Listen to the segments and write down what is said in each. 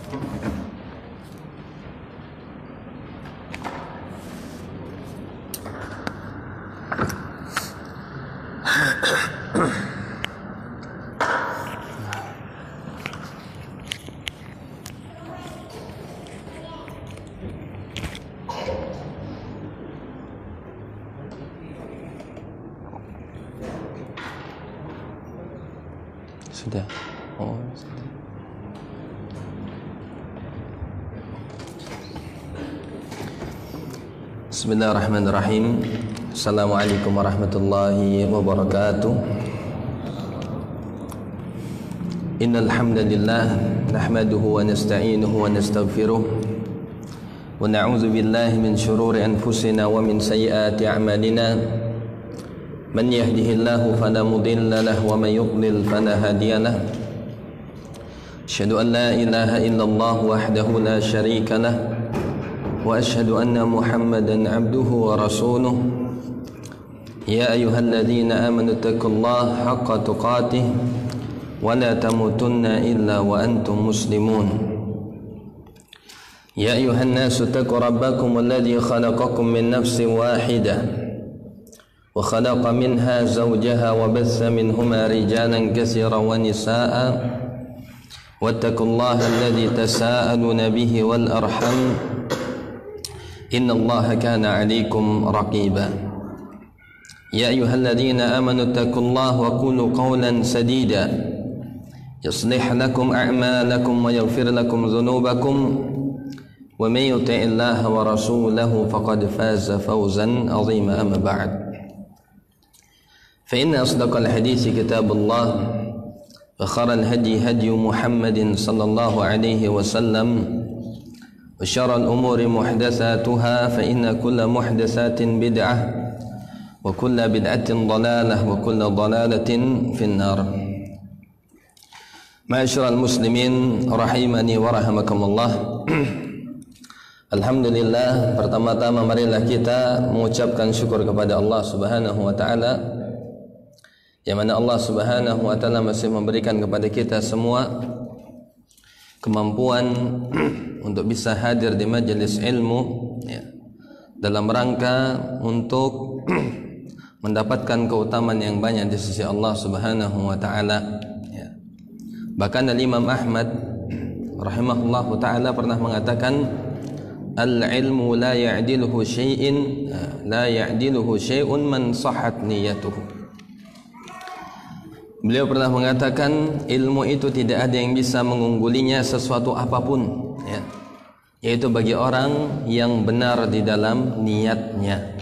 Sudah. Oh, sudah. Bismillahirrahmanirrahim. Assalamualaikum warahmatullahi wabarakatuh. Innal hamdalillah nahmaduhu wa nasta'inuhu wa nastaghfiruh wa na'udzu billahi min shururi anfusina wa min sayyiati a'malina. من يهده الله فلا مضل له ومن يضلل فلا هادي له أشهد أن لا إله إلا الله وحده لا شريك له وأشهد أن محمدا عبده ورسوله يا أيها الذين آمنوا اتقوا الله حق تقاته ولا تموتن إلا وأنتم مسلمون يا أيها الناس اتقوا ربكم الذي خلقكم من نفس واحدة وخلق منها زوجها وبث منهما رجالا كثيرا ونساء واتقوا الله الذي تساءلون به والأرحم إن الله كان عليكم رقيبا يا أيها الذين آمنوا اتقوا الله وقولوا قولا سديدا يصلح لكم أعمالكم ويغفر لكم ذنوبكم ومن يطع الله ورسوله فقد فاز فوزا عظيما أما بعد فإن أصدق الحديث كتاب الله وخير الهدي هدي محمد صلى الله عليه وسلم وشر الأمور محدثاتها فإن كل محدثات بدعة وكل بدعة ضلالة وكل ضلالة في النار. معاشر المسلمين rahimani wa rahimakumullah. Alhamdulillah, pertama-tama marilah kita mengucapkan syukur kepada Allah Subhanahu wa taala, yang mana Allah Subhanahu wa taala masih memberikan kepada kita semua kemampuan untuk bisa hadir di majelis ilmu ya, dalam rangka untuk mendapatkan keutamaan yang banyak di sisi Allah Subhanahu wa taala ya. Bahkan Imam Ahmad rahimahullahu taala pernah mengatakan, al-ilmu la ya'diluhu syai'un man sahhat niyyatuhu. Beliau pernah mengatakan, ilmu itu tidak ada yang bisa mengunggulinya sesuatu apapun ya, yaitu bagi orang yang benar di dalam niatnya.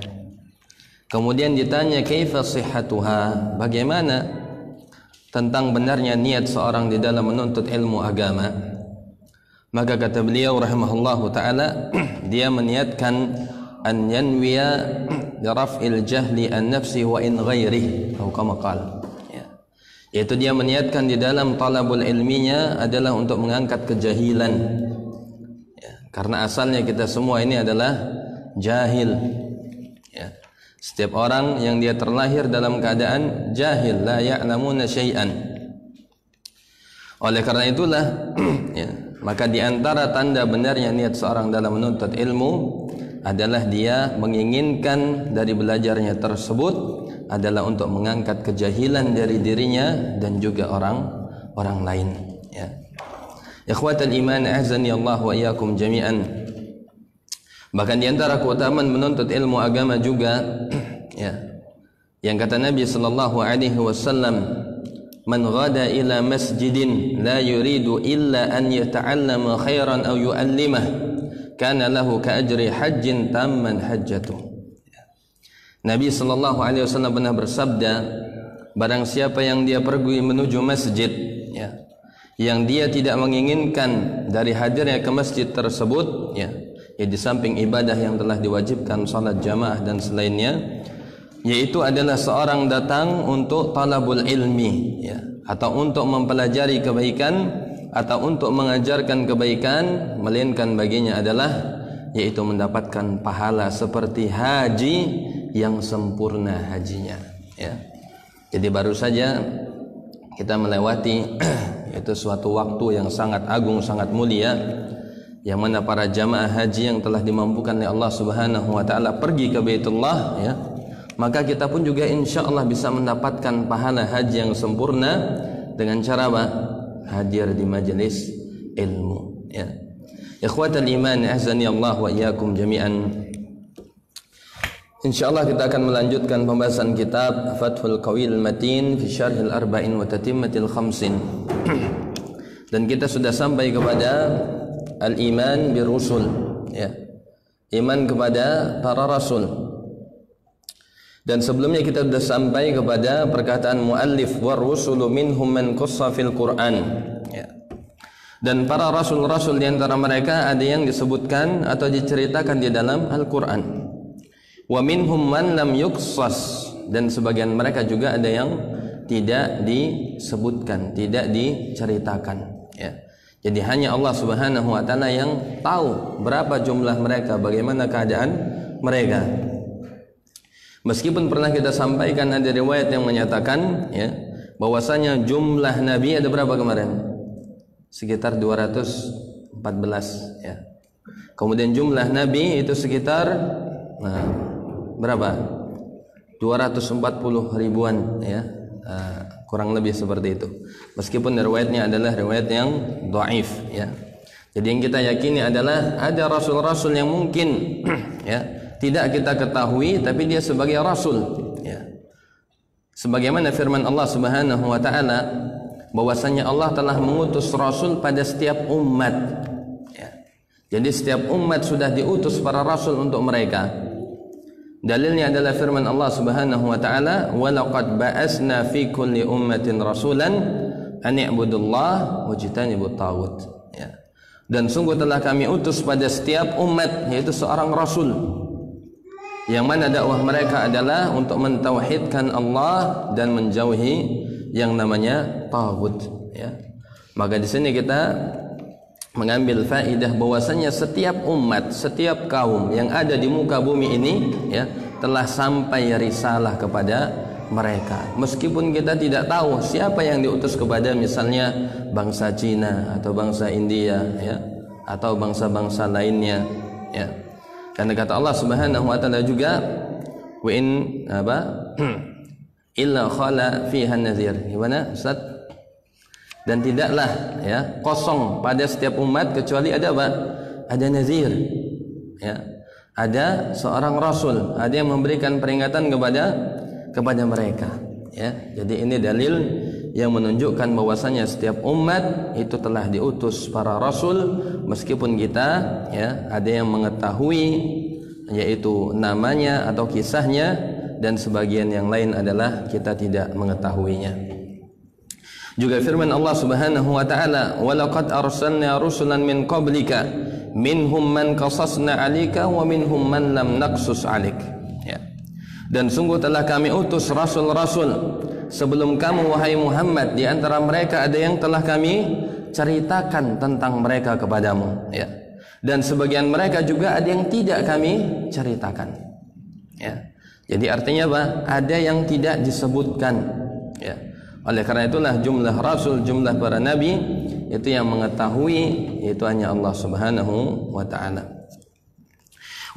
Kemudian ditanya, kaifa sihhatuha, bagaimana tentang benarnya niat seorang di dalam menuntut ilmu agama? Maka kata beliau rahimahullahu taala, dia meniatkan an yanwiya li raf'il jahli an nafsi wa in ghairihi atau kama qala, yaitu dia meniatkan di dalam talabul ilminya adalah untuk mengangkat kejahilan ya, karena asalnya kita semua ini adalah jahil ya. Setiap orang yang dia terlahir dalam keadaan jahil, la ya'lamuna syai'an. Oleh karena itulah ya, maka di antara tanda benarnya niat seorang dalam menuntut ilmu adalah dia menginginkan dari belajarnya tersebut adalah untuk mengangkat kejahilan dari dirinya dan juga orang lain ya. Ikhwatal iman azani Allah wa iyyakum jami'an. Bahkan di antara keutamaan menuntut ilmu agama juga ya, yang kata Nabi sallallahu alaihi wasallam, man ghada ila masjidin la yuridu illa an yata'allama khairan aw yu'allimah kana lahu ka ajri hajjin tamman hajjatuh. Nabi sallallahu alaihi wasallam pernah bersabda, barang siapa yang dia pergi menuju masjid ya, yang dia tidak menginginkan dari hadirnya ke masjid tersebut ya, di samping ibadah yang telah diwajibkan salat jamaah dan selainnya, yaitu adalah seorang datang untuk talabul ilmi ya, atau untuk mempelajari kebaikan atau untuk mengajarkan kebaikan, melainkan baginya adalah yaitu mendapatkan pahala seperti haji yang sempurna hajinya ya. Jadi baru saja kita melewati Itu suatu waktu yang sangat agung, sangat mulia, yang mana para jamaah haji yang telah dimampukan oleh Allah Subhanahu wa taala pergi ke Baitullah, ya, maka kita pun juga insyaallah bisa mendapatkan pahala haji yang sempurna dengan cara apa? Hadir di majelis ilmu, ya. Ikhwatal iman, azani Allah wa iyyakum jami'an. Insyaallah kita akan melanjutkan pembahasan kitab Fathul Qawil Matin fi Syarhil Arba'in wa Tatimmatil Khamsin. Dan kita sudah sampai kepada al-iman birusul, ya. Iman kepada para rasul. Dan sebelumnya kita sudah sampai kepada perkataan muallif war rusulu minhum man qassa fil Quran, ya. Dan para rasul-rasul di antara mereka ada yang disebutkan atau diceritakan di dalam Al-Qur'an. Wa minhum man lam yuqsas, dan sebagian mereka juga ada yang tidak disebutkan, tidak diceritakan, ya. Jadi hanya Allah Subhanahu wa taala yang tahu berapa jumlah mereka, bagaimana keadaan mereka. Meskipun pernah kita sampaikan ada riwayat yang menyatakan, ya, bahwasanya jumlah nabi ada berapa kemarin? Sekitar 214, ya. Kemudian jumlah nabi itu sekitar berapa? 240 ribuan, ya. Kurang lebih seperti itu. Meskipun riwayatnya adalah riwayat yang dhaif, ya. Jadi yang kita yakini adalah ada rasul-rasul yang mungkin ya tidak kita ketahui tapi dia sebagai rasul, ya. Sebagaimana firman Allah Subhanahu wa taala bahwasanya Allah telah mengutus rasul pada setiap umat, ya. Jadi setiap umat sudah diutus para rasul untuk mereka. Dalilnya adalah firman Allah Subhanahu wa taala, "Wa laqad ba'asna fi kulli ummatin rasulan an i'budullaha wajtanibut taghut." Ya. Dan sungguh telah kami utus pada setiap umat yaitu seorang rasul yang mana dakwah mereka adalah untuk mentauhidkan Allah dan menjauhi yang namanya taghut, ya. Maka di sini kita mengambil faedah bahwasanya setiap umat, setiap kaum yang ada di muka bumi ini, ya, telah sampai risalah kepada mereka. Meskipun kita tidak tahu siapa yang diutus kepada misalnya bangsa Cina atau bangsa India, ya, atau bangsa-bangsa lainnya, ya. Karena kata Allah Subhanahu wa taala juga, wa in illa khala fiha nadhir. Gimana Ustaz? Dan tidaklah, ya, kosong pada setiap umat kecuali ada apa? Ada nazir, ya. Ada seorang rasul, ada yang memberikan peringatan kepada mereka, ya. Jadi ini dalil yang menunjukkan bahwasanya setiap umat itu telah diutus para rasul, meskipun kita, ya, ada yang mengetahui yaitu namanya atau kisahnya dan sebagian yang lain adalah kita tidak mengetahuinya. Juga firman Allah Subhanahu wa taala, "Wa laqad arsalna rusulan min qablika minhum man qasasna 'alaika wa minhum man lam naqsus 'alaik." Ya. Dan sungguh telah kami utus rasul-rasul sebelum kamu wahai Muhammad, di antara mereka ada yang telah kami ceritakan tentang mereka kepadamu, ya. Dan sebagian mereka juga ada yang tidak kami ceritakan, ya. Jadi artinya apa? Ada yang tidak disebutkan, ya. Oleh karena itulah jumlah rasul, jumlah para nabi itu yang mengetahui itu hanya Allah Subhanahu wa taala.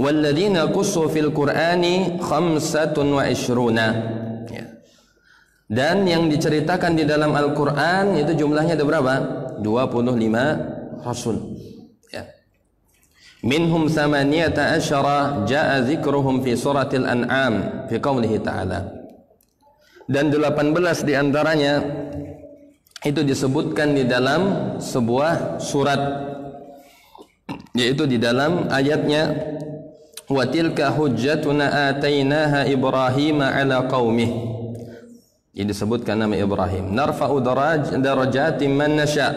Walladzina qussu fil Qur'ani 25. Ya. Dan yang diceritakan di dalam Al-Qur'an itu jumlahnya ada berapa? 25 rasul. Ya. Minhum 18 jaa dzikruhum fi suratil An'am fi qoulihi ta'ala. Dan 18 diantaranya itu disebutkan di dalam sebuah surat, yaitu di dalam ayatnya, wa tilka hujjatuna atainaha Ibrahima ala qaumih. Ini disebutkan nama Ibrahim, narfa'u darajatin man nasha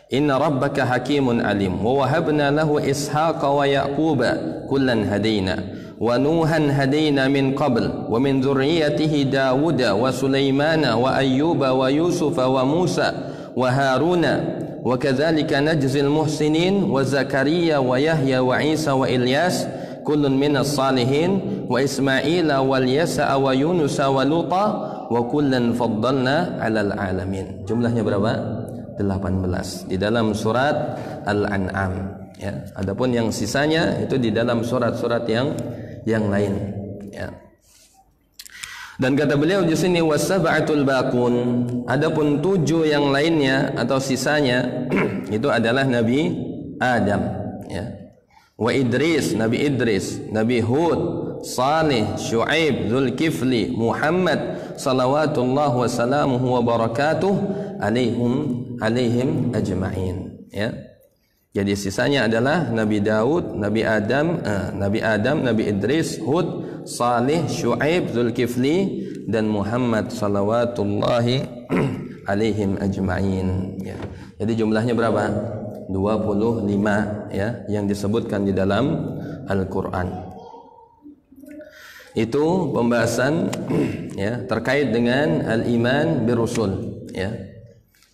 inna rabbaka hakimun alim wa wahabna lahu ishaqa wa yaquba kullan hadaina wa nuhan hadaina min qabl wa min dzurriyyatihi Dawuda wa Sulaimana wa Ayyuba wa Yusufa wa Musa wa Haruna wa kadzalika najzil muhsinin wa Zakaria wa Yahya wa Isa wa Ilyas kullun minas salihin wa Ismaila wal Yasa wa Yunus wa Luta wa kullan faddalna 'alal alamin. Jumlahnya berapa? 18 di dalam surat Al-An'am, ya. Adapun yang sisanya itu di dalam surat-surat yang lain, ya. Dan kata beliau di sini wasab'atul baqun, adapun 7 yang lainnya atau sisanya itu adalah Nabi Adam, ya. Wa Idris, Nabi Hud, Salih, Syuaib, Zulkifli, Muhammad salawatullah wa salamuhu wa barakatuh alaihim ajma'in, ya. Jadi sisanya adalah Nabi Daud, Nabi Adam, Nabi Idris, Hud, Salih, Syuaib, Zulkifli dan Muhammad salawatullahi alaihim ajma'in, ya. Jadi jumlahnya berapa? 25, ya, yang disebutkan di dalam Al-Qur'an. Itu pembahasan ya terkait dengan al-iman birusul, ya.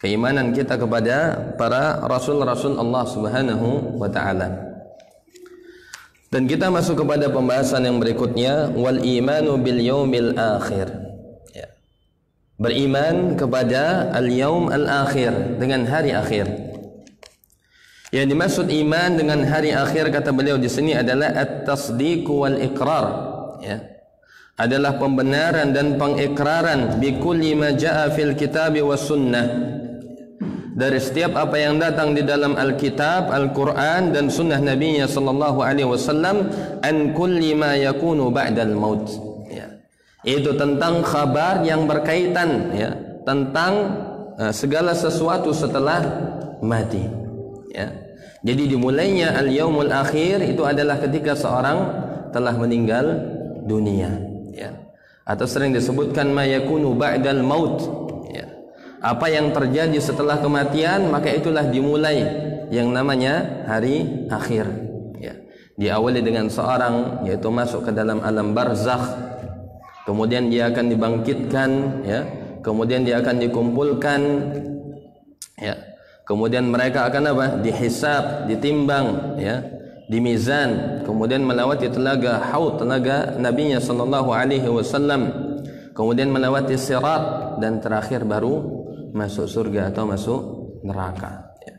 Keimanan kita kepada para rasul-rasul Allah Subhanahu wa taala. Dan kita masuk kepada pembahasan yang berikutnya, wal imanu bil yaumil akhir, ya. Beriman kepada al-yaum al-akhir, dengan hari akhir. Yang dimaksud iman dengan hari akhir kata beliau di sini adalah at-tasdiq wal iqrar, ya. Adalah pembenaran dan pengikraran bi kulli ma jaa fil kitab was sunnah, dari setiap apa yang datang di dalam Alkitab, Al-Quran dan Sunnah Nabi-Nya Sallallahu Alaihi Wasallam, an kulli ma yakunu ba'dal maut, ya. Itu tentang kabar yang berkaitan, ya, tentang segala sesuatu setelah mati, ya. Jadi dimulainya al-yaumul akhir itu adalah ketika seorang telah meninggal dunia, ya. Atau sering disebutkan ma yakunu ba'dal maut, ya. Apa yang terjadi setelah kematian, maka itulah dimulai yang namanya hari akhir, ya. Diawali dengan seorang yaitu masuk ke dalam alam barzakh, kemudian dia akan dibangkitkan, ya. Kemudian dia akan dikumpulkan, ya. Kemudian mereka akan apa? Dihisab, ditimbang, ya, di mizan, kemudian melewati telaga Haud, telaga Nabi-Nya Sallallahu Alaihi Wasallam, kemudian melewati sirat, dan terakhir baru masuk surga atau masuk neraka, ya.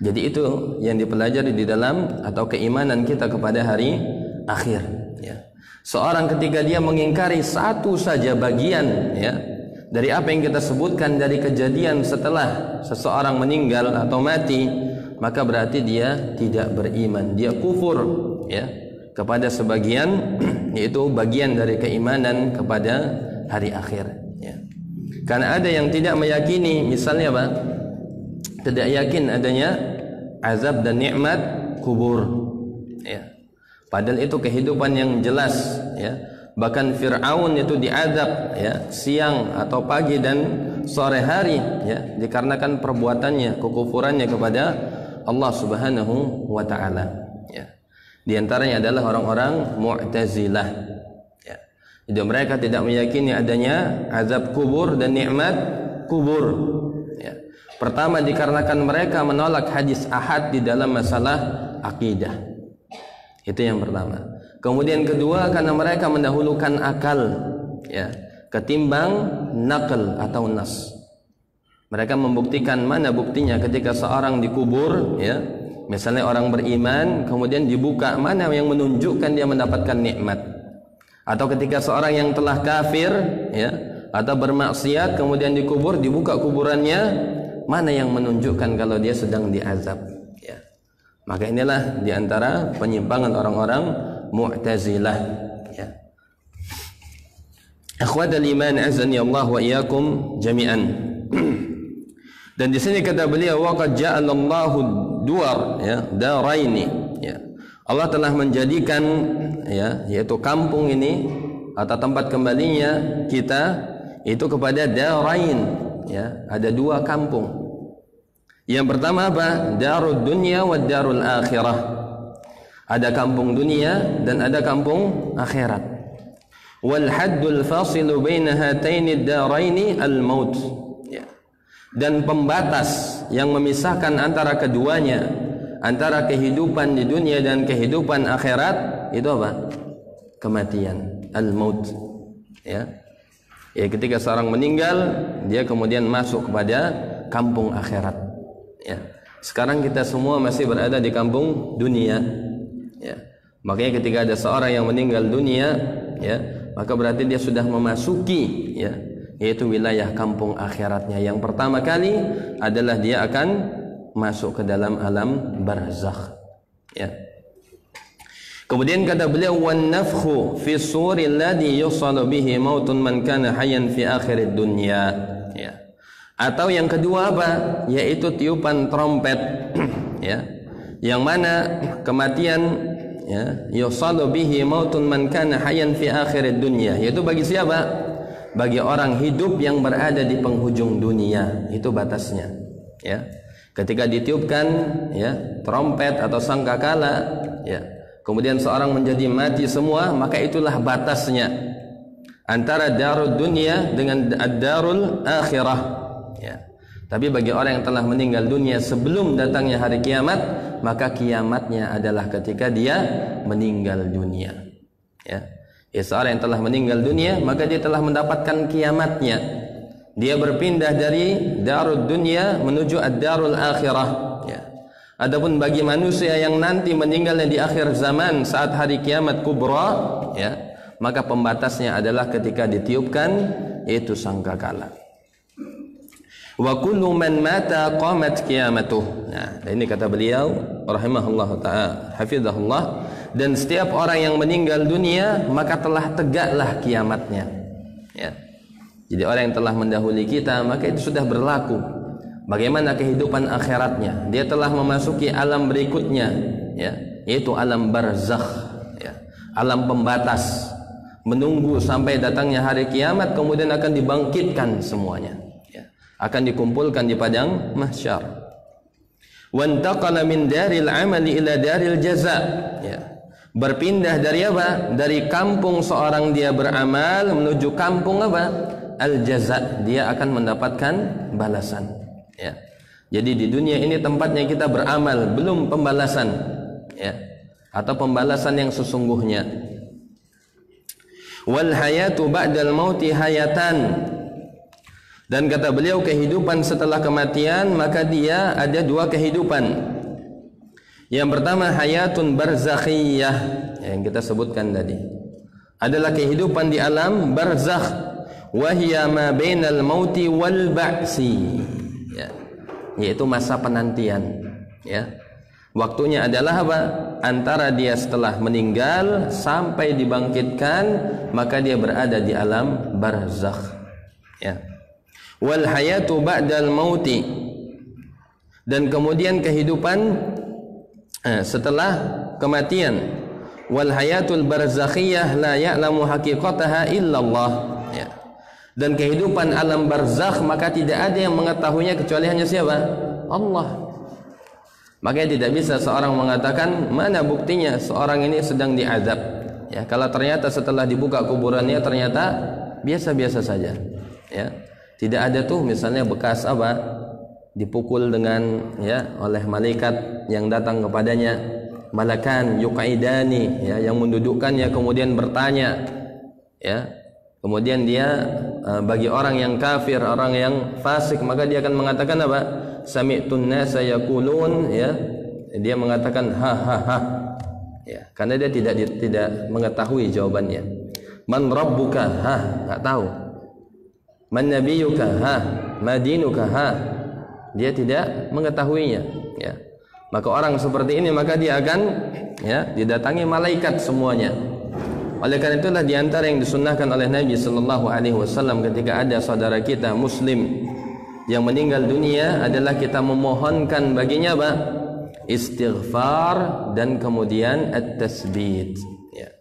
Jadi itu yang dipelajari di dalam atau keimanan kita kepada hari akhir, ya. Seorang ketika dia mengingkari satu saja bagian, ya, dari apa yang kita sebutkan dari kejadian setelah seseorang meninggal atau mati, maka berarti dia tidak beriman, dia kufur, ya, kepada sebagian yaitu bagian dari keimanan kepada hari akhir, ya. Karena ada yang tidak meyakini, misalnya apa? Tidak yakin adanya azab dan nikmat kubur, ya. Padahal itu kehidupan yang jelas, ya. Bahkan Fir'aun itu diazab, ya, siang atau pagi dan sore hari, ya, dikarenakan perbuatannya, kekufurannya kepada Allah Subhanahu wa taala, ya. Di antaranya adalah orang-orang Mu'tazilah. Jadi mereka tidak meyakini adanya azab kubur dan nikmat kubur, ya. Pertama dikarenakan mereka menolak hadis ahad di dalam masalah akidah. Itu yang pertama. Kemudian kedua karena mereka mendahulukan akal, ya, ketimbang nakal atau nas. Mereka membuktikan mana buktinya ketika seorang dikubur, ya. Misalnya orang beriman kemudian dibuka, mana yang menunjukkan dia mendapatkan nikmat. Atau ketika seorang yang telah kafir, ya, atau bermaksiat kemudian dikubur, dibuka kuburannya, mana yang menunjukkan kalau dia sedang diazab, ya. Maka inilah diantara penyimpangan orang-orang Mu'tazilah, ya. Akhwatal iman azani Allah wa iyyakum jami'an. Dan di sini kata beliau waqad ja'alallahu duar, ya, daraini, ya. Allah telah menjadikan, ya, yaitu kampung ini atau tempat kembalinya kita itu kepada darain, ya, ada dua kampung. Yang pertama apa? Darud dunya wa darul akhirah. Ada kampung dunia dan ada kampung akhirat. Wal haddul fasilu baina hataini ad-daraini al-maut, ya. Dan pembatas yang memisahkan antara keduanya, antara kehidupan di dunia dan kehidupan akhirat, itu apa? Kematian, al-maut, ya. Ya, ketika seorang meninggal, dia kemudian masuk kepada kampung akhirat, Ya. Sekarang kita semua masih berada di kampung dunia. Ya. Makanya ketika ada seorang yang meninggal dunia, ya, maka berarti dia sudah memasuki, ya, yaitu wilayah kampung akhiratnya. Yang pertama kali adalah dia akan masuk ke dalam alam barzakh. Ya. Kemudian kata beliau, wan nafkhu fi suri alladhi yusalu bihi mautun man kana hayyan fi akhirid dunya. Ya. Atau yang kedua apa? Yaitu tiupan trompet. Ya. Yang mana kematian, ya, yusalu bihi mautun man kana hayyan fi akhirid dunya, yaitu bagi siapa? Bagi orang hidup yang berada di penghujung dunia. Itu batasnya. Ya. Ketika ditiupkan, ya, trompet atau sangkakala, ya, kemudian seorang menjadi mati semua, maka itulah batasnya antara darul dunia dengan darul akhirah. Ya. Tapi bagi orang yang telah meninggal dunia sebelum datangnya hari kiamat, maka kiamatnya adalah ketika dia meninggal dunia. Ya. Seorang yang telah meninggal dunia, maka dia telah mendapatkan kiamatnya. Dia berpindah dari darul dunia menuju ad-darul akhirah. Ya. Adapun bagi manusia yang nanti meninggalnya di akhir zaman saat hari kiamat kubra, ya, maka pembatasnya adalah ketika ditiupkan yaitu sangkakala. Wa kullu man mata qamat qiyamatuh. Nah, ini kata beliau rahimahullah taala, hafizahullah, dan setiap orang yang meninggal dunia maka telah tegaklah kiamatnya. Ya. Jadi orang yang telah mendahului kita maka itu sudah berlaku. Bagaimana kehidupan akhiratnya? Dia telah memasuki alam berikutnya, ya, yaitu alam barzakh, ya, alam pembatas, menunggu sampai datangnya hari kiamat, kemudian akan dibangkitkan semuanya, ya, akan dikumpulkan di padang mahsyar. Wantaqala min daril amali ila daril jaza, ya, berpindah dari apa? Dari kampung seorang dia beramal menuju kampung apa? Al-jaza, dia akan mendapatkan balasan. Ya. Jadi di dunia ini tempatnya kita beramal, belum pembalasan, ya, atau pembalasan yang sesungguhnya. Wal hayatu ba'dal mauti hayatan. Dan kata beliau, kehidupan setelah kematian maka dia ada dua kehidupan. Yang pertama hayatun barzakhiyah, yang kita sebutkan tadi, adalah kehidupan di alam barzakh. Wahya ma bainal mauti wal ba'si, ya, yaitu masa penantian, ya. Waktunya adalah apa? Antara dia setelah meninggal sampai dibangkitkan, maka dia berada di alam barzakh, ya. Wal hayatu ba'dal mauti, dan kemudian kehidupan setelah kematian. Wal hayatul barzakhiyah la ya'lamu haqiqataha illallah, ya. Dan kehidupan alam barzakh maka tidak ada yang mengetahuinya kecuali hanya siapa? Allah. Makanya tidak bisa seorang mengatakan mana buktinya seorang ini sedang diazab, ya, kalau ternyata setelah dibuka kuburannya ternyata biasa-biasa saja, ya. Tidak ada tuh misalnya bekas apa? Dipukul dengan, ya, oleh malaikat yang datang kepadanya, malakan yuqaidani, ya, yang mendudukkannya kemudian bertanya, ya. Kemudian dia bagi orang yang kafir, orang yang fasik, maka dia akan mengatakan apa? Sami'tun nasa yaqulun, ya. Dia mengatakan ha ha ha. Ya, karena dia tidak mengetahui jawabannya. Man rabbuka? Ha, enggak tahu. Man nabiyuka? Ha, madinuka? Ha. Dia tidak mengetahuinya, ya. Maka orang seperti ini maka dia akan, ya, didatangi malaikat semuanya. Oleh karena itulah diantara yang disunnahkan oleh Nabi Sallallahu Alaihi Wasallam ketika ada saudara kita Muslim yang meninggal dunia adalah kita memohonkan baginya apa? Istighfar dan kemudian at-tasbit. Ya.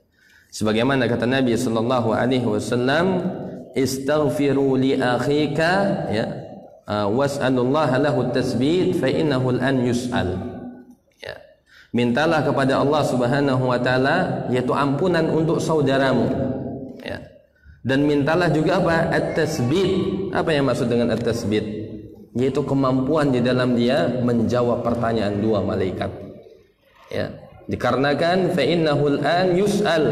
Sebagaimana kata Nabi Sallallahu Alaihi Wasallam, istaghfiru li akhika, ya, was'alullaha lahu at-tasbit fa innahu al-an yus'al. Mintalah kepada Allah Subhanahu wa taala yaitu ampunan untuk saudaramu, ya. Dan mintalah juga apa? At-tasbit. Apa yang maksud dengan at-tasbit? Yaitu kemampuan di dalam dia menjawab pertanyaan dua malaikat, ya. Dikarenakan fa innahul an yus'al,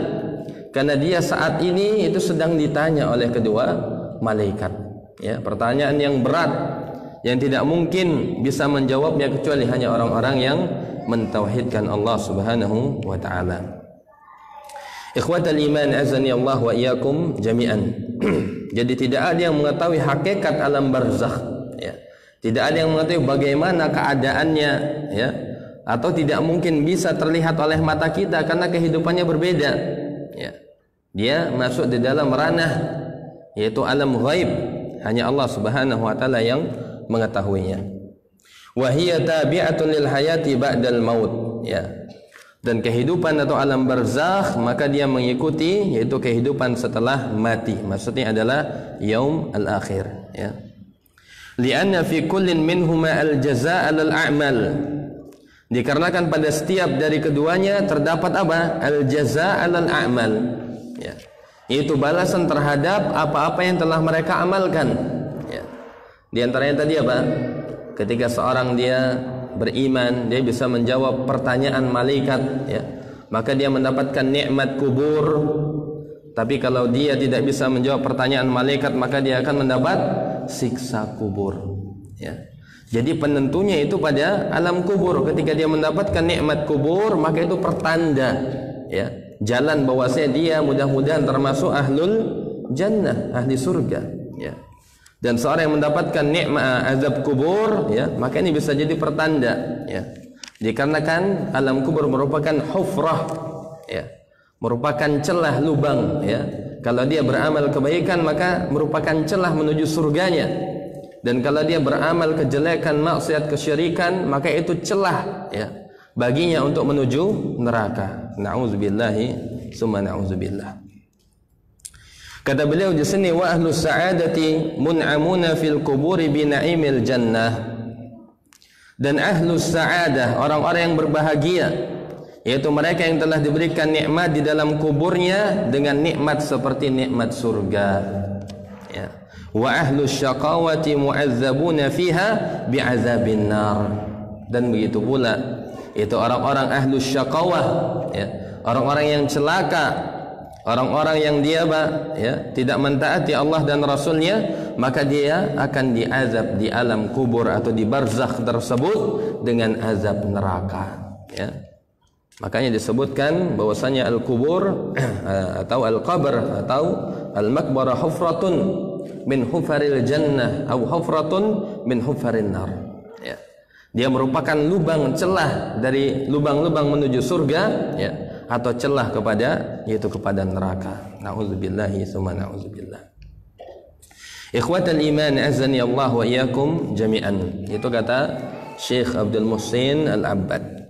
karena dia saat ini itu sedang ditanya oleh kedua malaikat, ya. Pertanyaan yang berat yang tidak mungkin bisa menjawabnya kecuali hanya orang-orang yang mentauhidkan Allah Subhanahu wa taala. Ikhwatal iman azani Allah wa iyyakum jami'an. Jadi tidak ada yang mengetahui hakikat alam barzakh, ya. Tidak ada yang mengetahui bagaimana keadaannya, ya. Atau tidak mungkin bisa terlihat oleh mata kita karena kehidupannya berbeda, ya. Dia masuk di dalam ranah yaitu alam ghaib, hanya Allah Subhanahu wa taala yang mengetahuinya. Wa hiya tabi'atun lil hayati ba'dal maut, ya. Dan kehidupan atau alam barzakh maka dia mengikuti yaitu kehidupan setelah mati. Maksudnya adalah yaum al-akhir, ya. Lianna fi kullin minhuma al-jazaa' al-a'mal. Dikarenakan pada setiap dari keduanya terdapat apa? Al-jazaa' al-a'mal, ya. Itu balasan terhadap apa-apa yang telah mereka amalkan, ya. Di antaranya tadi apa? Ketika seorang dia beriman, dia bisa menjawab pertanyaan malaikat, ya, maka dia mendapatkan nikmat kubur. Tapi kalau dia tidak bisa menjawab pertanyaan malaikat, maka dia akan mendapat siksa kubur, ya. Jadi penentunya itu pada alam kubur. Ketika dia mendapatkan nikmat kubur, maka itu pertanda, ya, jalan bahwasanya dia mudah-mudahan termasuk ahlul jannah, ahli surga, ya. Dan seorang yang mendapatkan nikmat azab kubur, ya, maka ini bisa jadi pertanda, ya. Dikarenakan alam kubur merupakan hufrah, ya, merupakan celah lubang, ya. Kalau dia beramal kebaikan maka merupakan celah menuju surganya. Dan kalau dia beramal kejelekan, maksiat, kesyirikan, maka itu celah, ya, baginya untuk menuju neraka. Na'udzubillahi summa na'udzubillah. Kata beliau di sini, wa ahlus sa'adati mun'amuna fil quburi bi na'imil jannah. Dan ahlus sa'adah, orang-orang yang berbahagia, yaitu mereka yang telah diberikan nikmat di dalam kuburnya dengan nikmat seperti nikmat surga, ya. Wa ahlus syaqawati mu'azzabuna fiha bi'azabin nar. Dan begitu pula itu orang-orang ahlus syaqawah, ya, orang-orang yang celaka, orang-orang yang dia, ya, tidak mentaati Allah dan Rasulnya, maka dia akan diazab di alam kubur atau di barzakh tersebut dengan azab neraka, ya. Makanya disebutkan bahwasanya al-kubur atau al-qabr atau al-maqbarah hufratun min hufaril jannah atau hufratun min hufarin nar, ya. Dia merupakan lubang celah dari lubang-lubang menuju surga, ya, atau celah kepada yaitu kepada neraka. Na'udzubillahi summa na'udzubillah. Ikhwatal iman azani Allah wa iyyakum jami'an. Itu kata Syekh Abdul Muhsin Al-Abbad.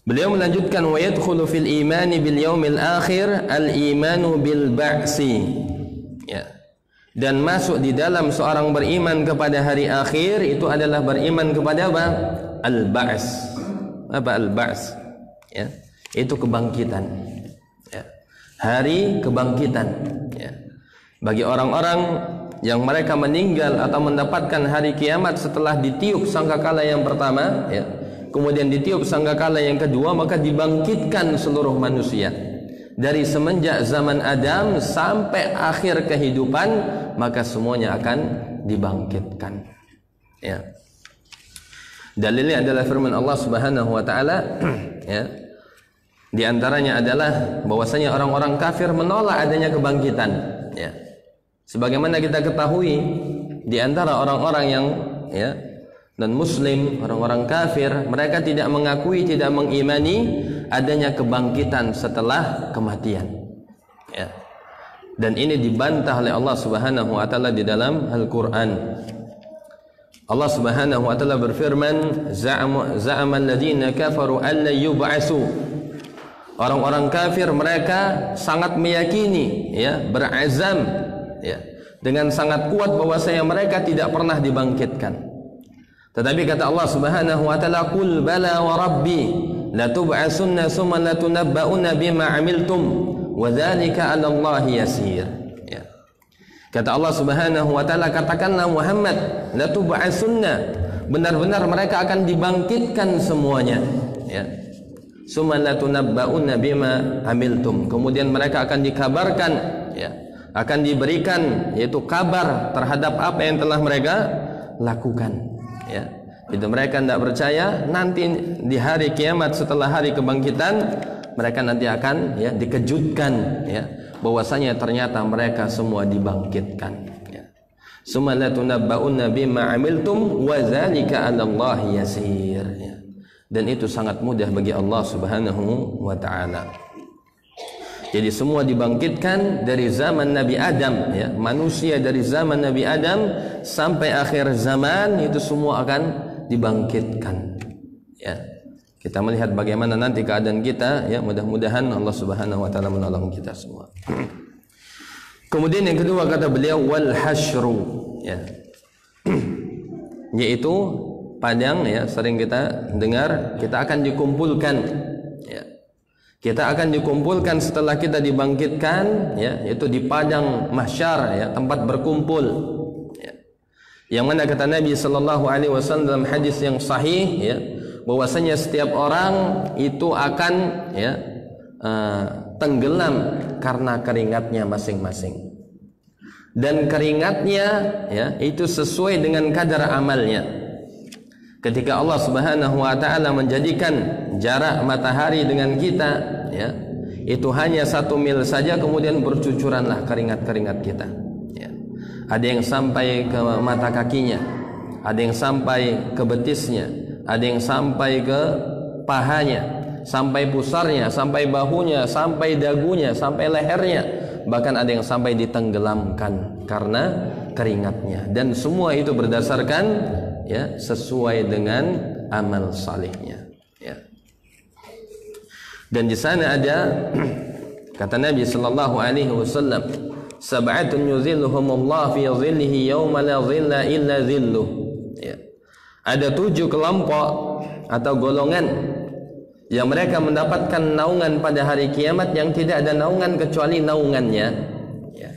Beliau melanjutkan, wa yadkhulu fil imani bil yaumil akhir al-imanu bil ba'si, ya. Dan masuk di dalam seorang beriman kepada hari akhir itu adalah beriman kepada apa? Al-ba's. Apa al-ba's? Ya, itu kebangkitan, ya. Hari kebangkitan, ya. Bagi orang-orang yang mereka meninggal atau mendapatkan hari kiamat setelah ditiup sangkakala yang pertama, ya, kemudian ditiup sangkakala yang kedua, maka dibangkitkan seluruh manusia dari semenjak zaman Adam sampai akhir kehidupan, maka semuanya akan dibangkitkan, ya. Dalilnya adalah firman Allah Subhanahu wa taala, ya. Di antaranya adalah bahwasanya orang-orang kafir menolak adanya kebangkitan, ya. Sebagaimana kita ketahui, di antara orang-orang yang, ya, dan muslim, orang-orang kafir, mereka tidak mengakui, tidak mengimani adanya kebangkitan setelah kematian, ya. Dan ini dibantah oleh Allah Subhanahu wa taala di dalam Al-Qur'an. Allah Subhanahu wa taala berfirman, za'ama alladziina kafaru alla yub'atsu. Orang-orang kafir mereka sangat meyakini, ya, berazam, ya, dengan sangat kuat bahwasanya mereka tidak pernah dibangkitkan. Tetapi kata Allah Subhanahu wa taala, qul bala wa rabbi la tub'atsunna tsumma la tunabba'unna bima 'amiltum wa dzalika 'ala Allahi yasir, ya. Kata Allah Subhanahu wa taala, katakanlah Muhammad, la tub'atsunna, benar-benar mereka akan dibangkitkan semuanya, ya. Tsumma la tunabba'unna bima 'amiltum, kemudian mereka akan dikabarkan, ya, akan diberikan yaitu kabar terhadap apa yang telah mereka lakukan, ya. Itu mereka tidak percaya, nanti di hari kiamat setelah hari kebangkitan mereka nanti akan ya dikejutkan, ya, bahwasanya ternyata mereka semua dibangkitkan, ya. Summa la tunabba'unna bima 'amiltum wa dzalika 'ala Allahi yasir, ya. Dan itu sangat mudah bagi Allah Subhanahu wa taala. Jadi semua dibangkitkan dari zaman Nabi Adam, ya. Manusia dari zaman Nabi Adam sampai akhir zaman itu semua akan dibangkitkan, ya. Kita melihat bagaimana nanti keadaan kita, ya. Mudah-mudahan Allah Subhanahu wa taala menolong kita semua. Kemudian yang kedua kata beliau wal hasyru, ya. Yaitu padang, ya, sering kita dengar kita akan dikumpulkan, ya. Kita akan dikumpulkan setelah kita dibangkitkan, ya, yaitu di padang mahsyar, ya, tempat berkumpul, ya. Yang mana kata Nabi sallallahu alaihi wasallam dalam hadis yang sahih, ya, bahwasanya setiap orang itu akan, ya, tenggelam karena keringatnya masing-masing. Dan keringatnya, ya, itu sesuai dengan kadar amalnya. Ketika Allah Subhanahu wa taala menjadikan jarak matahari dengan kita, ya, itu hanya 1 mil saja, kemudian bercucuranlah keringat-keringat kita, ya. Ada yang sampai ke mata kakinya, ada yang sampai ke betisnya, ada yang sampai ke pahanya, sampai pusarnya, sampai bahunya, sampai dagunya, sampai lehernya, bahkan ada yang sampai ditenggelamkan karena keringatnya. Dan semua itu berdasarkan, ya, sesuai dengan amal salihnya, ya. Dan di sana ada kata Nabi sallallahu alaihi wasallam, sab'atun yuzilluhumullah fi dhillihi yauma la dhilla illa dhilluh, ya. Ada 7 kelompok atau golongan yang mereka mendapatkan naungan pada hari kiamat yang tidak ada naungan kecuali naungannya, ya.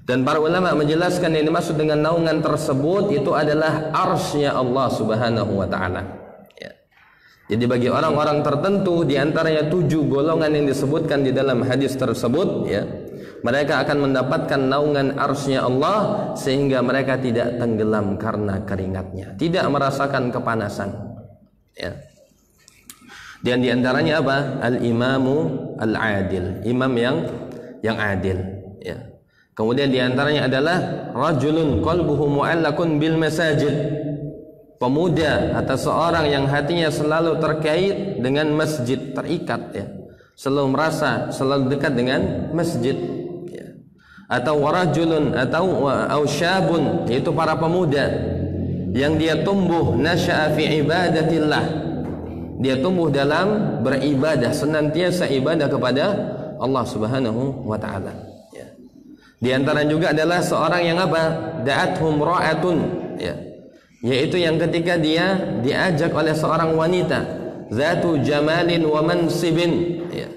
Dan para ulama menjelaskan yang dimaksud dengan naungan tersebut itu adalah arsy-Nya Allah Subhanahu wa taala, ya. Jadi bagi orang-orang tertentu di antaranya 7 golongan yang disebutkan di dalam hadis tersebut, ya, mereka akan mendapatkan naungan arsy-Nya Allah sehingga mereka tidak tenggelam karena keringatnya, tidak merasakan kepanasan, ya. Dan di antaranya apa? Al-imamu al-adil, imam yang adil, ya. Kemudian di antaranya adalah rajulun qalbuhu mu'allakun bil masajid, pemuda atau seorang yang hatinya selalu terkait dengan masjid, terikat, ya, selalu merasa selalu dekat dengan masjid, ya. Atau warajulun atau syabun, yaitu para pemuda yang dia tumbuh nasya'a fi ibadatillah, dia tumbuh dalam beribadah, senantiasa ibadah kepada Allah Subhanahu wa taala. Di antara juga adalah seorang yang apa? Da'athum ra'atun, ya, yaitu yang ketika dia diajak oleh seorang wanita zatu jamalin wa mansibin, ya,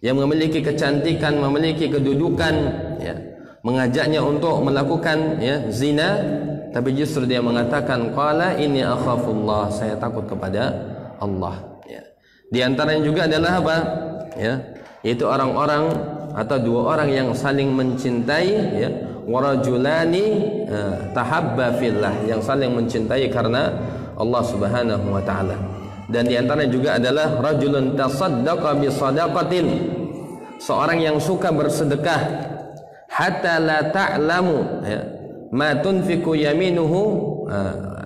yang memiliki kecantikan, memiliki kedudukan, ya, mengajaknya untuk melakukan, ya, zina, tapi justru dia mengatakan qala inni akhafullah, saya takut kepada Allah, ya. Di antaranya juga adalah apa? Ya, yaitu orang-orang atau 2 orang yang saling mencintai, ya, warajulani tahabba fillah, yang saling mencintai karena Allah Subhanahu wa taala. Dan di antaranya juga adalah rajulun tasaddaqa bi sadaqatin, seorang yang suka bersedekah hatta la ta'lamu, ya, ma tunfiqu yaminuhu,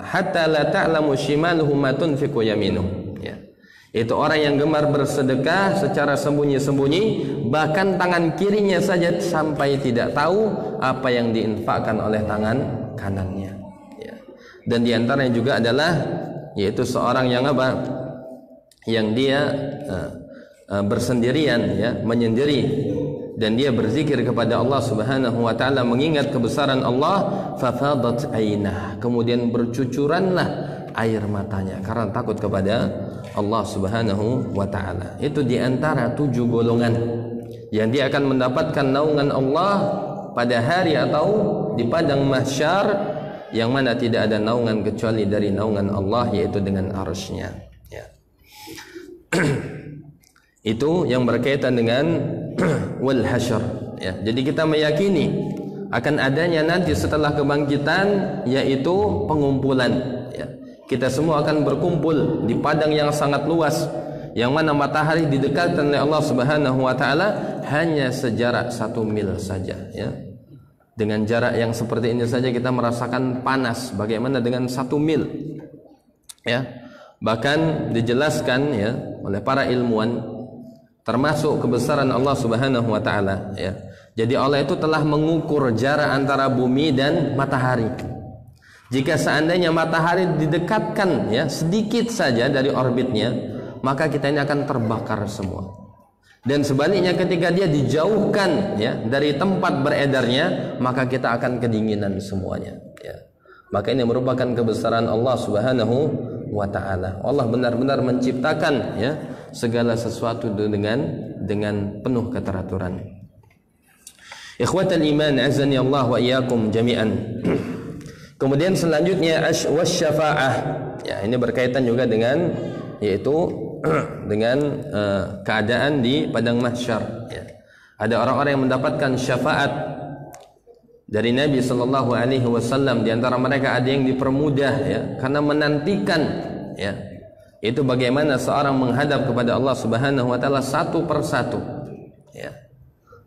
hatta la ta'lamu shimaluhu ma tunfiqu yaminuhu, ya. Itu orang yang gemar bersedekah secara sembunyi-sembunyi, bahkan tangan kirinya saja sampai tidak tahu apa yang diinfakkan oleh tangan kanannya, ya. Dan di antaranya juga adalah yaitu seorang yang apa? Yang dia bersendirian, ya, menyendiri, dan dia berzikir kepada Allah Subhanahu wa taala, mengingat kebesaran Allah, fafadat ainah, kemudian bercucuranlah air matanya karena takut kepada Allah Subhanahu wa taala. Itu di antara 7 golongan yang dia akan mendapatkan naungan Allah pada hari atau di padang mahsyar, yang mana tidak ada naungan kecuali dari naungan Allah, yaitu dengan arsy-Nya, ya. Itu yang berkaitan dengan wal hasyr, ya. Jadi kita meyakini akan adanya nanti setelah kebangkitan, yaitu pengumpulan, ya. Kita semua akan berkumpul di padang yang sangat luas, yang mana matahari didekatkan oleh Allah Subhanahu wa taala hanya sejarak 1 mil saja, ya. Dengan jarak yang seperti ini saja kita merasakan panas, bagaimana dengan 1 mil, ya. Bahkan dijelaskan, ya, oleh para ilmuwan, termasuk kebesaran Allah Subhanahu wa taala, ya. Jadi Allah itu telah mengukur jarak antara bumi dan matahari. Jika seandainya matahari didekatkan, ya, sedikit saja dari orbitnya, maka kita ini akan terbakar semua. Dan sebaliknya ketika dia dijauhkan, ya, dari tempat beredarnya, maka kita akan kedinginan semuanya, ya. Maka ini merupakan kebesaran Allah Subhanahu wa taala. Allah benar-benar menciptakan, ya, segala sesuatu dengan penuh keteraturan. Ikhwatal iman, azani Allah wa iyyakum jami'an. Kemudian selanjutnya wasyafa'ah. Ya, ini berkaitan juga dengan, yaitu dengan keadaan di padang mahsyar, ya. Ada orang-orang yang mendapatkan syafaat dari Nabi sallallahu alaihi wasallam. Di antara mereka ada yang dipermudah, ya, karena menantikan, ya, itu bagaimana seorang menghadap kepada Allah Subhanahu wa taala satu persatu, ya.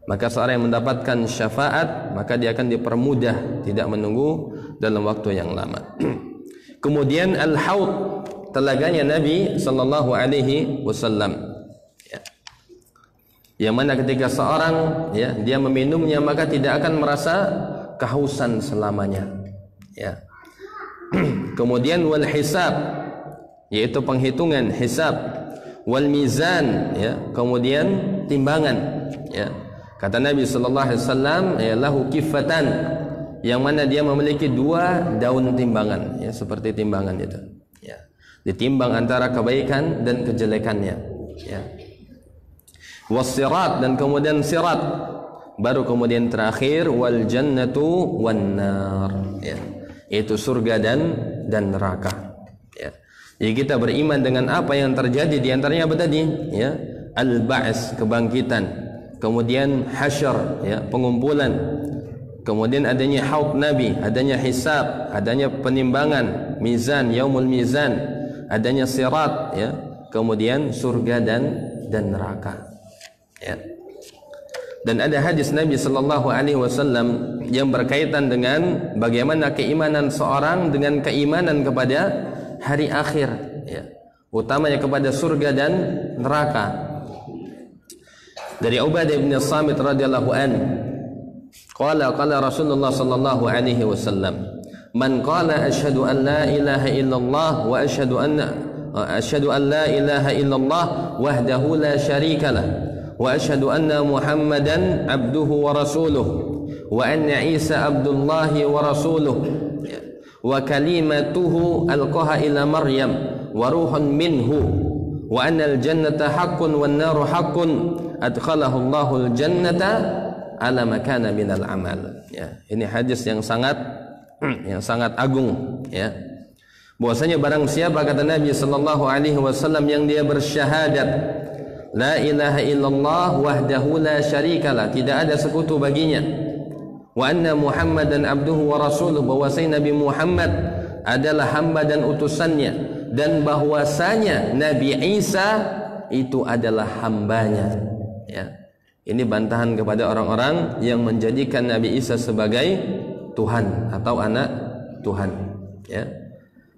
Maka seorang yang mendapatkan syafaat, maka dia akan dipermudah, tidak menunggu dalam waktu yang lama. Kemudian al-haud, telaganya Nabi sallallahu alaihi wasallam, ya. Yang mana ketika seorang, ya, dia meminumnya maka tidak akan merasa kehausan selamanya, ya. Kemudian wal hisab, yaitu penghitungan hisab, wal mizan, ya, kemudian timbangan, ya. Kata Nabi sallallahu alaihi wasallam, ya, lahu kifatan, yang mana dia memiliki 2 daun timbangan, ya, seperti timbangan itu, ya. Ditimbang antara kebaikan dan kejelekannya, ya. Wasirat, dan kemudian sirat, baru kemudian terakhir wal jannatu wan nar, ya, itu surga dan neraka, ya. Jadi kita beriman dengan apa yang terjadi, di antaranya apa tadi, ya, al-ba's, kebangkitan, kemudian hasyar, ya, pengumpulan, kemudian adanya haud Nabi, adanya hisab, adanya penimbangan, mizan, yaumul mizan, adanya sirat, ya, kemudian surga dan neraka, ya. Dan ada hadis Nabi sallallahu alaihi wasallam yang berkaitan dengan bagaimana keimanan seorang dengan keimanan kepada hari akhir, ya, utamanya kepada surga dan neraka. Dari Ubadah bin Samit radhiyallahu an, qala Rasulullah sallallahu alaihi wasallam, man qala asyhadu an la ilaha illallah wa asyhadu an la ilaha illallah wahdahu la syarika lah wa asyhadu anna Muhammadan abduhu wa rasuluh wa anna Isa abdullahi wa rasuluh wa kalimatuhu alqaha ila Maryam wa ruhun minhu wa anna al-jannata haqqun wan naru haqqun adkhalahu Allahul jannata ala makana minal amal, ya. Ini hadis yang sangat agung, ya. Bahwasanya barang siapa, kata Nabi sallallahu alaihi wasallam, yang dia bersyahadat la ilaha illallah wahdahu la syarikalah, tidak ada sekutu baginya, wa anna Muhammadan abduhu wa rasuluh, bahwasanya Nabi Muhammad adalah hamba dan utusannya, dan bahwasanya Nabi Isa itu adalah hambanya, ya. Ini bantahan kepada orang-orang yang menjadikan Nabi Isa sebagai Tuhan atau anak Tuhan, ya.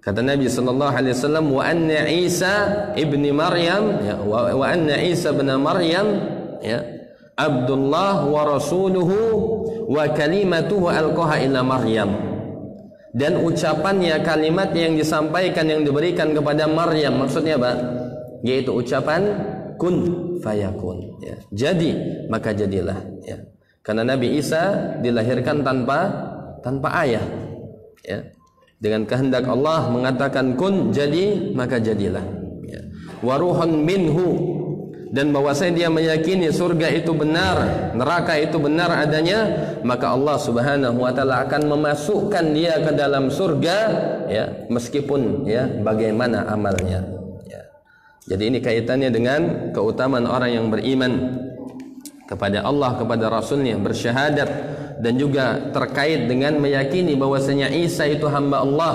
Kata Nabi sallallahu alaihi wasallam, wa anna Isa ibni Maryam, ya, wa anna Isa ibn Maryam, ya, Abdullah wa rasuluhu wa kalimatuhu alqaha ila Maryam, dan ucapannya, kalimat yang disampaikan, yang diberikan kepada Maryam, maksudnya apa? Yaitu ucapan kun fayakun, ya. Jadi maka jadilah, ya. Karena Nabi Isa dilahirkan tanpa ayah, ya. Dengan kehendak Allah mengatakan kun, jadi maka jadilah, ya. Wa ruhun minhu, dan bahwasanya dia meyakini surga itu benar, neraka itu benar adanya, maka Allah Subhanahu wa taala akan memasukkan dia ke dalam surga, ya, meskipun, ya, bagaimana amalnya. Jadi ini kaitannya dengan keutamaan orang yang beriman kepada Allah, kepada Rasulnya, bersyahadat, dan juga terkait dengan meyakini bahwasanya Isa itu hamba Allah,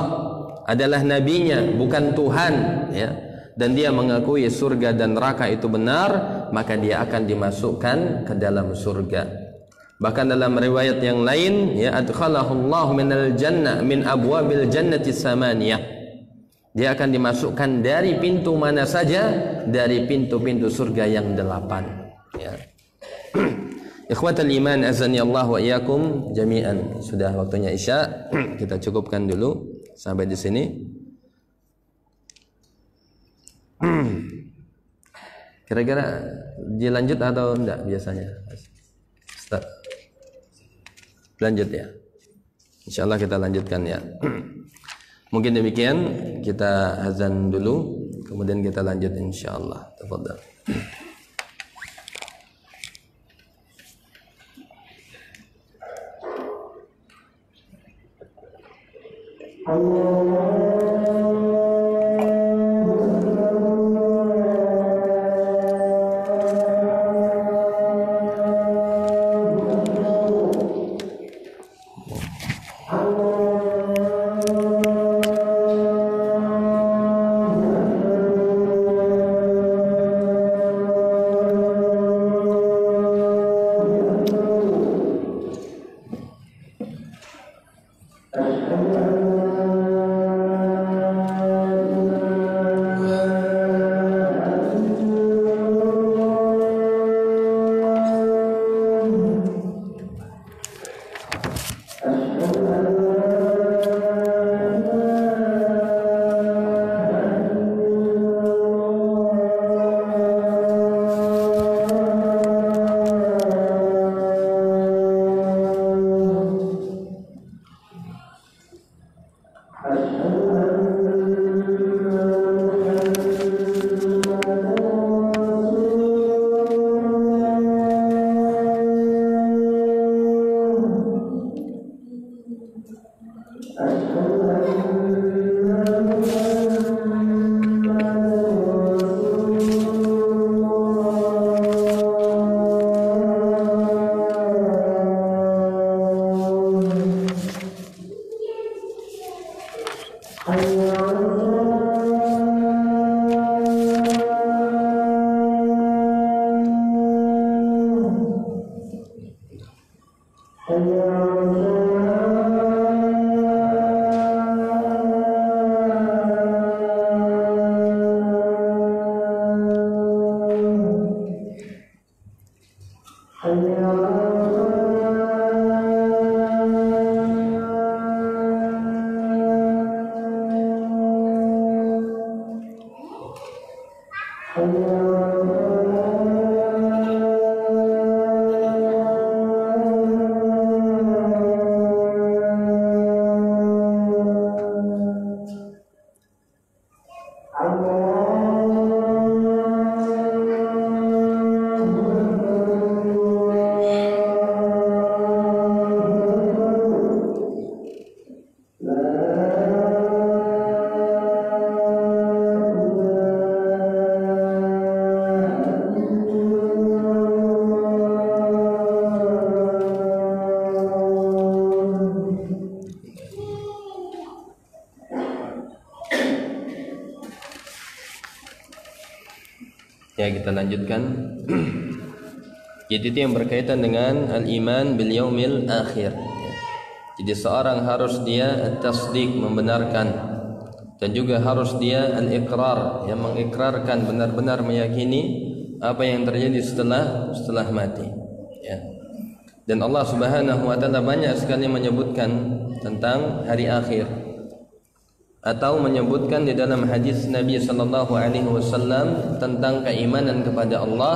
adalah nabinya, bukan Tuhan, ya, dan dia mengakui surga dan neraka itu benar, maka dia akan dimasukkan ke dalam surga. Bahkan dalam riwayat yang lain, ya, adkhalahullahu minal jannah min abwabil jannati samaniyah, dia akan dimasukkan dari pintu mana saja dari pintu-pintu surga yang 8, ya. Ikhwatal iman azani Allah wa iyyakum jami'an. Sudah waktunya Isya. Kita cukupkan dulu sampai di sini. Kira-kira dilanjut atau enggak biasanya? Ustaz. Lanjut ya. Insyaallah kita lanjutkan ya. Mungkin demikian, kita azan dulu, kemudian kita lanjut insyaallah. Tafadhal. Ya, kita lanjutkan. Jadi itu yang berkaitan dengan al-iman bil yaumil akhir. Jadi seorang harus dia at-tasdiq, membenarkan, dan juga harus dia al-iqrar, yang mengikrarkan, benar-benar meyakini apa yang terjadi setelah mati, ya. Dan Allah Subhanahu wa taala banyak sekali menyebutkan tentang hari akhir, atau menyebutkan di dalam hadis Nabi sallallahu alaihi wasallam tentang keimanan kepada Allah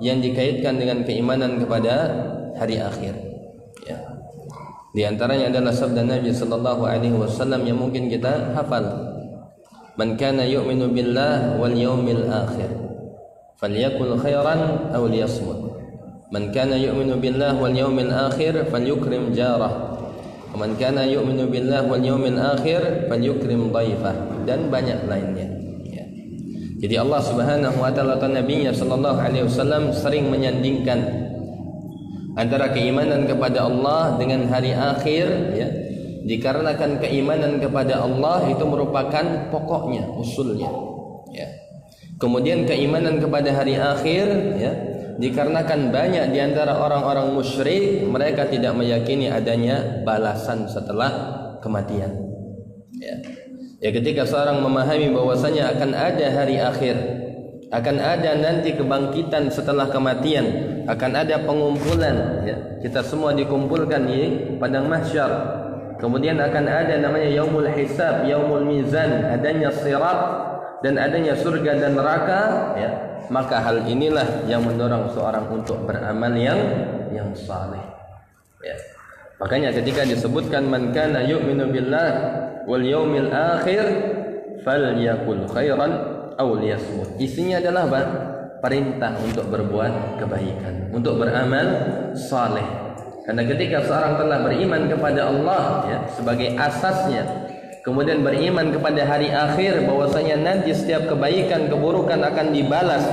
yang dikaitkan dengan keimanan kepada hari akhir, ya. Di antaranya adalah sabda Nabi sallallahu alaihi wasallam yang mungkin kita hafal, "Man kana yu'minu billah wal yawmil akhir falyakul khairan aw liyasmut. Man kana yu'minu billah wal yawmil akhir falyukrim jarah. Man kana yu'minu billah wal yawmil akhir falyukrim dhaifah." Dan banyak lainnya, ya. Jadi Allah Subhanahu wa taala atau Nabi-Nya sallallahu alaihi wasallam sering menyandingkan antara keimanan kepada Allah dengan hari akhir, ya. Dikarenakan keimanan kepada Allah itu merupakan pokoknya, usulnya, ya. Kemudian keimanan kepada hari akhir, ya, dikarenakan banyak di antara orang-orang musyrik mereka tidak meyakini adanya balasan setelah kematian, ya. Ya, ketika seorang memahami bahwasanya akan ada hari akhir, akan ada nanti kebangkitan setelah kematian, akan ada pengumpulan, ya. Kita semua dikumpulkan di padang mahsyar. Kemudian akan ada namanya yaumul hisab, yaumul mizan, adanya sirat dan adanya surga dan neraka, ya. Maka hal inilah yang mendorong seorang untuk beramal yang saleh, ya. Makanya ketika disebutkan man kana yu'minu billah wal yaumil akhir falyakul khairan aw liyasmut, isinya adalah apa? Perintah untuk berbuat kebaikan, untuk beramal saleh. Karena ketika seorang telah beriman kepada Allah, ya, sebagai asasnya, kemudian beriman kepada hari akhir bahwasanya nanti setiap kebaikan keburukan akan dibalas,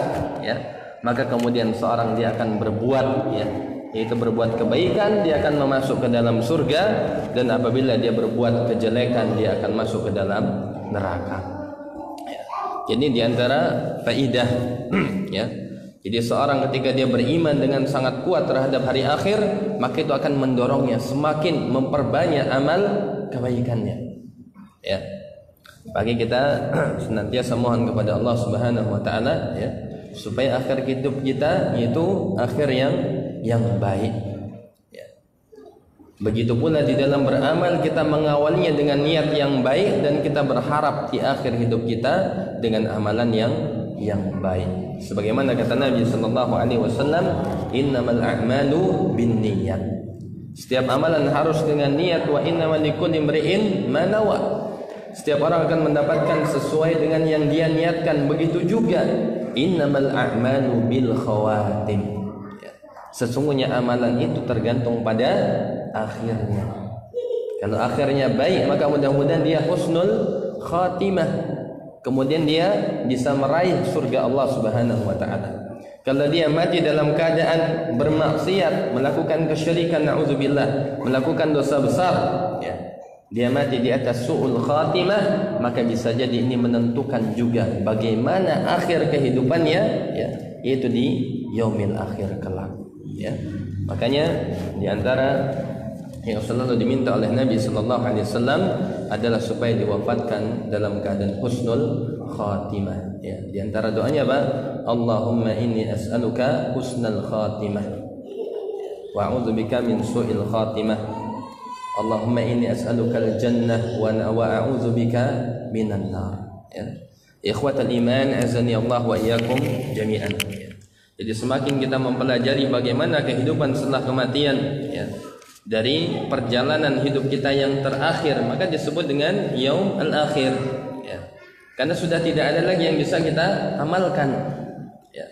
ya, maka kemudian seorang dia akan berbuat, ya, yaitu berbuat kebaikan, dia akan masuk ke dalam surga, dan apabila dia berbuat kejelekan dia akan masuk ke dalam neraka, ya. Jadi diantara faidah, ya, jadi seorang ketika dia beriman dengan sangat kuat terhadap hari akhir, maka itu akan mendorongnya semakin memperbanyak amal kebaikannya, ya. Bagi kita senantiasa mohon kepada Allah Subhanahu wa taala, ya, supaya akhir hidup kita yaitu akhir yang baik, ya. Begitu pula di dalam beramal kita mengawalnya dengan niat yang baik dan kita berharap di akhir hidup kita dengan amalan yang baik. Sebagaimana kata Nabi sallallahu alaihi wasallam, innamal a'malu binniyat. Setiap amalan harus dengan niat, wa innamal likulli imri'in ma nawa. Setiap orang akan mendapatkan sesuai dengan yang dia niatkan. Begitu juga innamal a'malu bil khawatim, ya. Sesungguhnya amalan itu tergantung pada akhirnya. Kalau akhirnya baik, maka mudah-mudahan dia husnul khatimah. Kemudian dia bisa meraih surga Allah Subhanahu wa taala. Kalau dia mati dalam keadaan bermaksiat, melakukan kesyirikan, naudzubillah, melakukan dosa besar, ya, dia mati di atas su'ul khatimah, maka bisa jadi ini menentukan juga bagaimana akhir kehidupannya, ya, yaitu di yaumil akhir kelak, ya. Makanya di antara yang selalu diminta oleh Nabi sallallahu alaihi wasallam adalah supaya diwafatkan dalam keadaan husnul khatimah, ya. Di antara doanya apa? Allahumma inni as'aluka husnal khatimah wa a'udzubika min su'il khatimah. Allahumma inni as'aluka al-jannah wa a'udzubika minan nar, ya. Ikhwatal iman, azani Allah wa iyyakum jami'an, ya. Jadi semakin kita mempelajari bagaimana kehidupan setelah kematian, ya, dari perjalanan hidup kita yang terakhir, maka disebut dengan yaum al-akhir, ya. Karena sudah tidak ada lagi yang bisa kita amalkan, ya.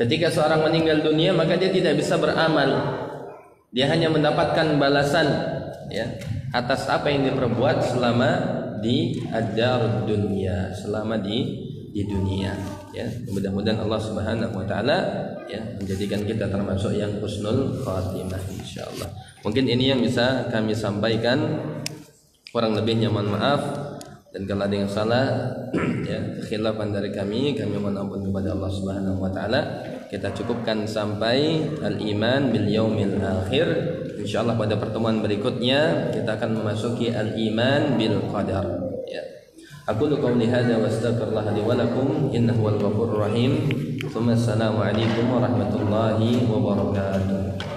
Ketika seorang meninggal dunia, maka dia tidak bisa beramal. Dia hanya mendapatkan balasan, ya, atas apa yang diperbuat selama di ad-darud dunya, selama di dunia, ya. Mudah-mudahan Allah Subhanahu wa taala, ya, menjadikan kita termasuk yang husnul khatimah insyaallah. Mungkin ini yang bisa kami sampaikan, kurang lebihnya mohon maaf, dan kalau ada yang salah, ya, khilafan dari kami mohon ampun kepada Allah Subhanahu wa taala. Kita cukupkan sampai al-iman bil yaumil akhir. Insyaallah pada pertemuan berikutnya kita akan memasuki al-iman bil qadar, ya. Aku qouli hadza wa astaghfirullah li wa lakum innahu wal ghafurur rahim. Assalamu alaikum warahmatullahi wabarakatuh.